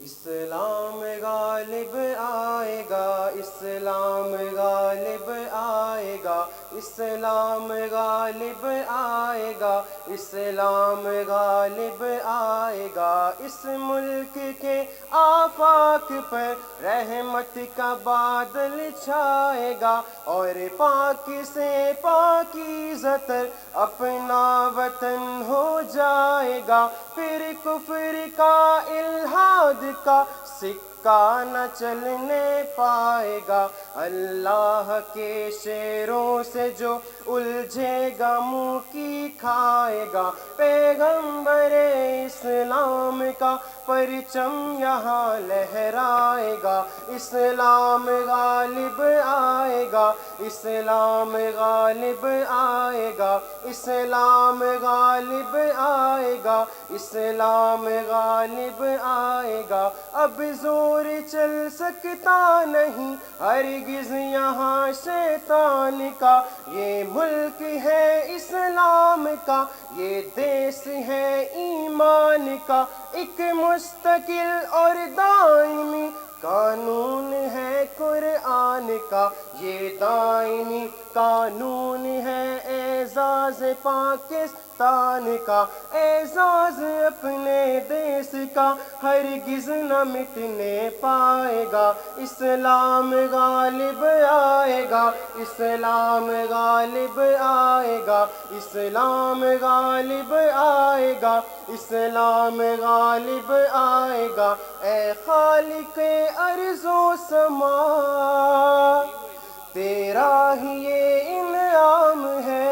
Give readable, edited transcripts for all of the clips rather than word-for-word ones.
اسلام غالب آئے گا، اسلام غالب آئے گا، اسلام غالب آئے گا، اسلام غالب آئے گا۔ اس ملک کے آفاق پر رحمت کا بادل چھائے گا، اور پاک سے پاکیزہ تر اپنا وطن ہو جائے گا۔ پھر کفر کا الحاد کا سکہ نہ چلنے پائے گا۔ اللہ کے شیروں سے جو الجھے گا منہ کی کھائے گا۔ پیغمبر اسلام کا پرچم یہاں لہرائے گا۔ اسلام غالب آئے گا، اسلام غالب آئے گا، اسلام غالب آئے گا، اسلام غالب آئے گا۔ اب زور چل سکتا نہیں ہرگز یہاں شیطان کا۔ یہ ملک ہے اسلام کا، یہ دیس ہے ایمان کا۔ ایک مستقل اور دائمی قانون ہے قرآن کا، یہ دائمی قانون ہے اعزاز پاکستان کا۔ اعزاز اپنے دیس کا ہرگز نہ مٹنے پائے گا۔ اسلام غالب آئے گا، اسلام غالب آئے گا، اسلام غالب آئے گا، اسلام غالب آئے گا۔ اے خالق ارض و سما، تیرا ہی یہ انعام ہے۔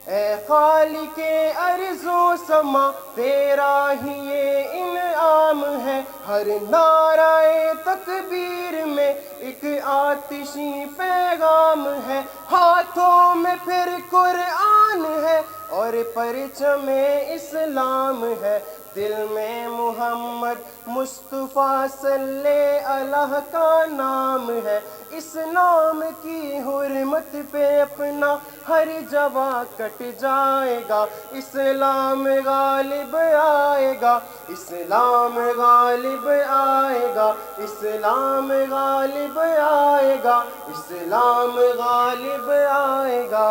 اے خالق ارض و سما، تیرا ہی یہ انعام ہے۔ ہر نعرہ تکبیر میں ایک آتشی پیغام ہے۔ ہاتھوں میں پھر قرآن ہے اور پرچم اسلام ہے۔ دل میں محمد مصطفیٰ صلی اللہ کا نام ہے۔ اس نام کی حرمت پہ اپنا ہر جوا کٹ جائے گا۔ اسلام غالب آئے گا، اسلام غالب آئے گا، اسلام غالب آئے گا، اسلام غالب آئے گا۔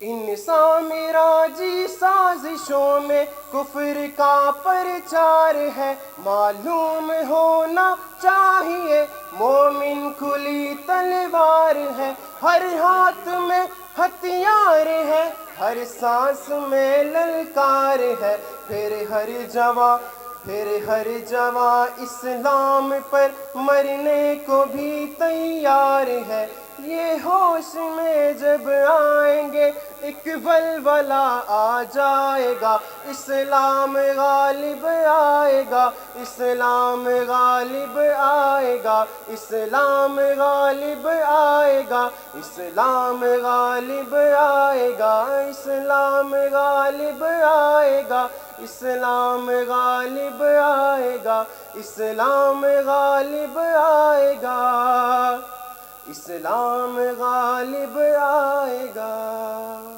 ان سامراجی سازشوں میں کفر کا پرچار ہے۔ معلوم ہونا چاہیے مومن کھلی تلوار ہے۔ ہر ہاتھ میں ہتھیار ہے، ہر سانس میں للکار ہے۔ پھر ہر جواں اسلام پر مرنے کو بھی تیار ہے۔ یہ ہوش میں جب آئیں گے ایک ولولہ آ جائے گا۔ اسلام غالب آئے گا، اسلام غالب آئے گا، اسلام غالب آئے گا، اسلام غالب آئے گا، اسلام غالب آئے گا، اسلام غالب آئے گا، اسلام غالب آئے گا، اسلام غالب آئے گا۔